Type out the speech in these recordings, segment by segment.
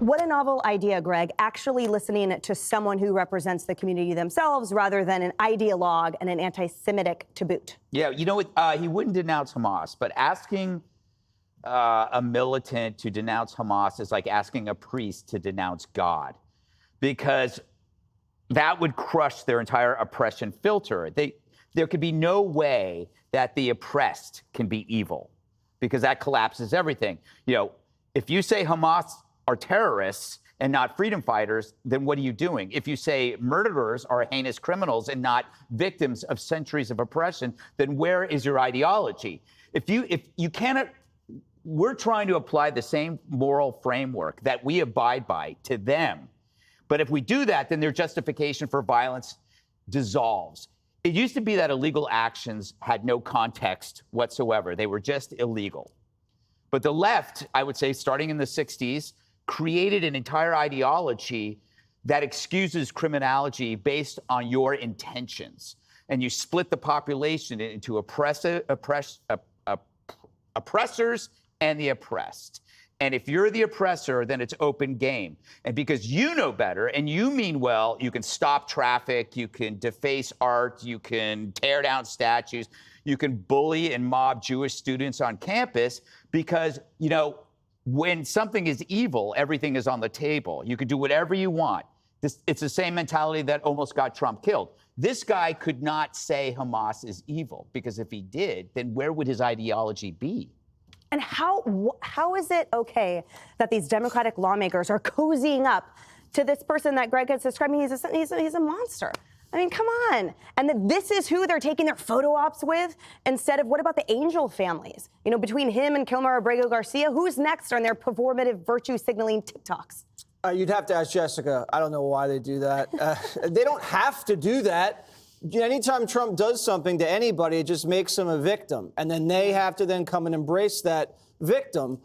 What a novel idea, Greg, actually listening to someone who represents the community themselves rather than an ideologue and an anti-Semitic to boot. Yeah, you know what? He wouldn't denounce Hamas, but asking a militant to denounce Hamas is like asking a priest to denounce God, because that would crush their entire oppression filter. There could be no way that the oppressed can be evil, because that collapses everything. You know, if you say Hamas are terrorists and not freedom fighters, then what are you doing? If you say murderers are heinous criminals and not victims of centuries of oppression, then where is your ideology? If you cannot, we're trying to apply the same moral framework that we abide by to them. But if we do that, then their justification for violence dissolves. It used to be that illegal actions had no context whatsoever. They were just illegal. But the left, I would say, starting in the 60s, created an entire ideology that excuses criminality based on your intentions. And you split the population into oppressors and the oppressed. And if you're the oppressor, then it's open game. And because you know better and you mean well, you can stop traffic, you can deface art, you can tear down statues, you can bully and mob Jewish students on campus, because, you know, when something is evil, everything is on the table. You can do whatever you want. It's the same mentality that almost got Trump killed. This guy could not say Hamas is evil, because if he did, then where would his ideology be? And how is it okay that these Democratic lawmakers are cozying up to this person that Greg is describing? He's a monster. I mean, come on. And that this is who they're taking their photo ops with, instead of, what about the Angel families? You know, between him and Kilmer Abrego Garcia, who's next on their performative virtue signaling TikToks? You'd have to ask Jessica. I don't know why they do that. They don't have to do that. Anytime Trump does something to anybody, it just makes them a victim. And then they have to then come and embrace that victim.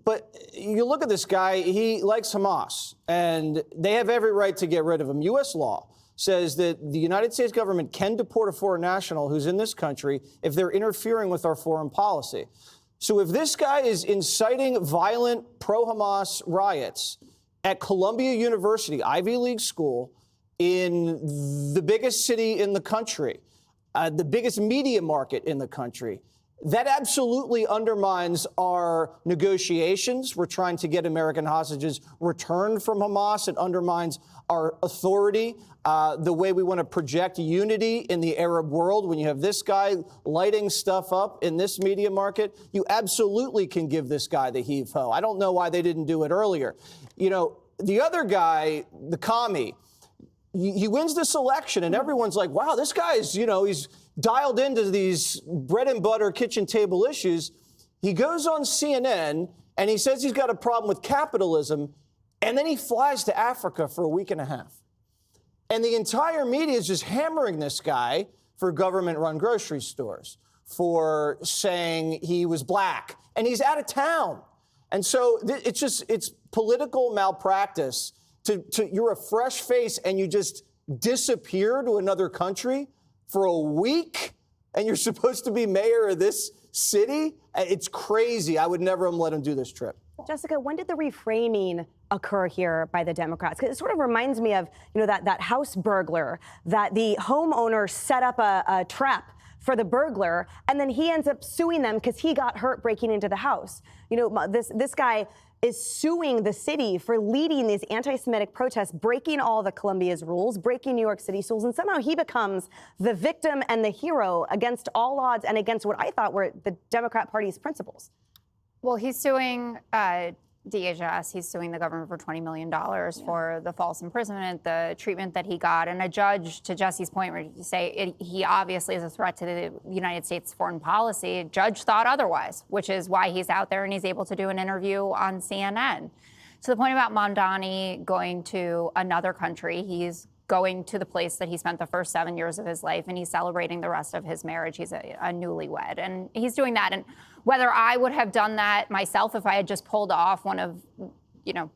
But you look at this guy, he likes Hamas, and they have every right to get rid of him. U.S. law says that the United States government can deport a foreign national who's in this country if they're interfering with our foreign policy. So if this guy is inciting violent pro-Hamas riots at Columbia University, Ivy League school, in the biggest city in the country, the biggest media market in the country, that absolutely undermines our negotiations. We're trying to get American hostages returned from Hamas. It undermines our authority, the way we want to project unity in the Arab world. When you have this guy lighting stuff up in this media market, you absolutely can give this guy the heave-ho. I don't know why they didn't do it earlier. You know, the other guy, the commie, he wins this election, and everyone's like, wow, this guy's, you know, he's dialed into these bread and butter kitchen table issues. He goes on CNN, and he says he's got a problem with capitalism, and then he flies to Africa for a week and a half. And the entire media is just hammering this guy for government-run grocery stores, for saying he was black, and he's out of town. And so it's political malpractice. You're a fresh face and you just disappear to another country for a week, and you're supposed to be mayor of this city? It's crazy. I would never have let him do this trip. Jessica, when did the reframing occur here by the Democrats? Because it sort of reminds me of, you know, that house burglar, that the homeowner set up a trap for the burglar, and then he ends up suing them because he got hurt breaking into the house. You know, this guy is suing the city for leading these anti-Semitic protests, breaking all the Columbia's rules, breaking New York City's rules, and somehow he becomes the victim and the hero against all odds and against what I thought were the Democrat Party's principles. Well, he's suing DHS. He's suing the government for $20 million for the false imprisonment, the treatment that he got. And a judge, to Jesse's point, where you say he obviously is a threat to the United States foreign policy, a judge thought otherwise, which is why he's out there and he's able to do an interview on CNN. So the point about Mondani going to another country, he's going to the place that he spent the first 7 years of his life, and he's celebrating the rest of his marriage. He's a newlywed, and he's doing that. And whether I would have done that myself if I had just pulled off one of the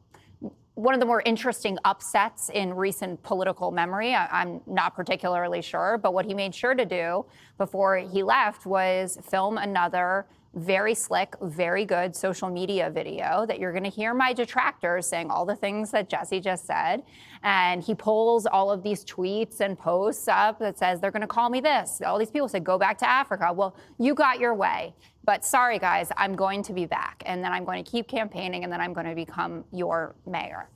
more interesting upsets in recent political memory, I'm not particularly sure. But what he made sure to do before he left was film another very slick, very good social media video that you're going to hear my detractors saying all the things that Jesse just said. And he pulls all of these tweets and posts up that says they're going to call me this. All these people said, go back to Africa. Well, you got your way. But sorry, guys, I'm going to be back. And then I'm going to keep campaigning, and then I'm going to become your mayor.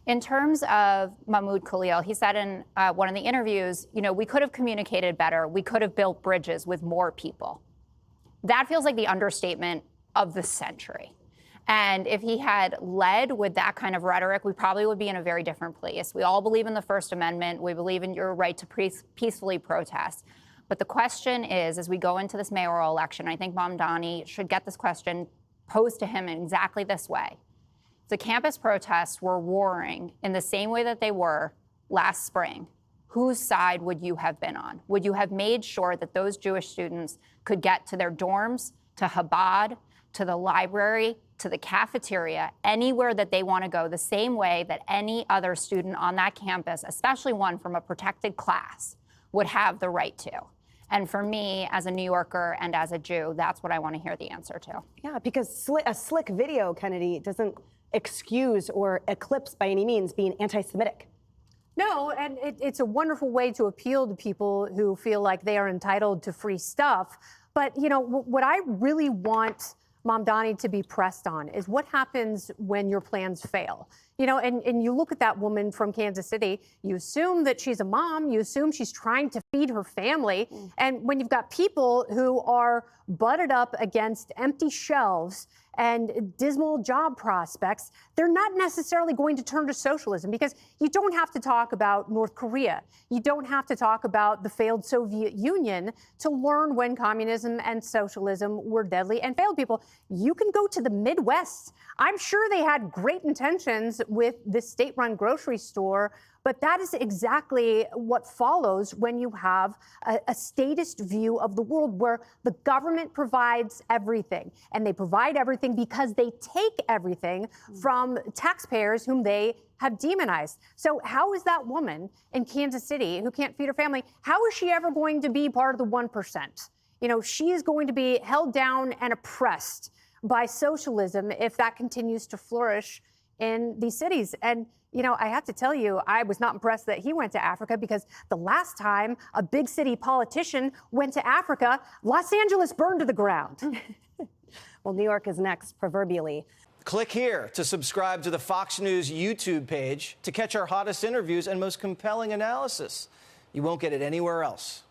In terms of Mahmoud Khalil, he said in one of the interviews, we could have communicated better. We could have built bridges with more people. That feels like the understatement of the century. And if he had led with that kind of rhetoric, we probably would be in a very different place. We all believe in the First Amendment. We believe in your right to peacefully protest. But the question is, as we go into this mayoral election, I think Mamdani should get this question posed to him in exactly this way. If the campus protests were roaring in the same way that they were last spring, whose side would you have been on? Would you have made sure that those Jewish students could get to their dorms, to Chabad, to the library, to the cafeteria, anywhere that they want to go, the same way that any other student on that campus, especially one from a protected class, would have the right to? And for me, as a New Yorker and as a Jew, that's what I want to hear the answer to. Yeah, because a slick video, Kennedy, doesn't excuse or eclipse by any means being anti-Semitic. No, and it's a wonderful way to appeal to people who feel like they are entitled to free stuff. But, what I really want Mamdani to be pressed on is what happens when your plans fail. And you look at that woman from Kansas City, you assume that she's a mom, you assume she's trying to feed her family. And when you've got people who are butted up against empty shelves and dismal job prospects, they're not necessarily going to turn to socialism, because you don't have to talk about North Korea. You don't have to talk about the failed Soviet Union to learn when communism and socialism were deadly and failed people. You can go to the Midwest. I'm sure they had great intentions with this state-run grocery store, but that is exactly what follows when you have a statist view of the world where the government provides everything. And they provide everything because they take everything from taxpayers whom they have demonized. So how is that woman in Kansas City who can't feed her family, how is she ever going to be part of the 1%? She is going to be held down and oppressed by socialism if that continues to flourish in these cities. And I have to tell you, I was not impressed that he went to Africa, because the last time a big city politician went to Africa, Los Angeles burned to the ground. Well, New York is next, proverbially. Click here to subscribe to the Fox News YouTube page to catch our hottest interviews and most compelling analysis. You won't get it anywhere else.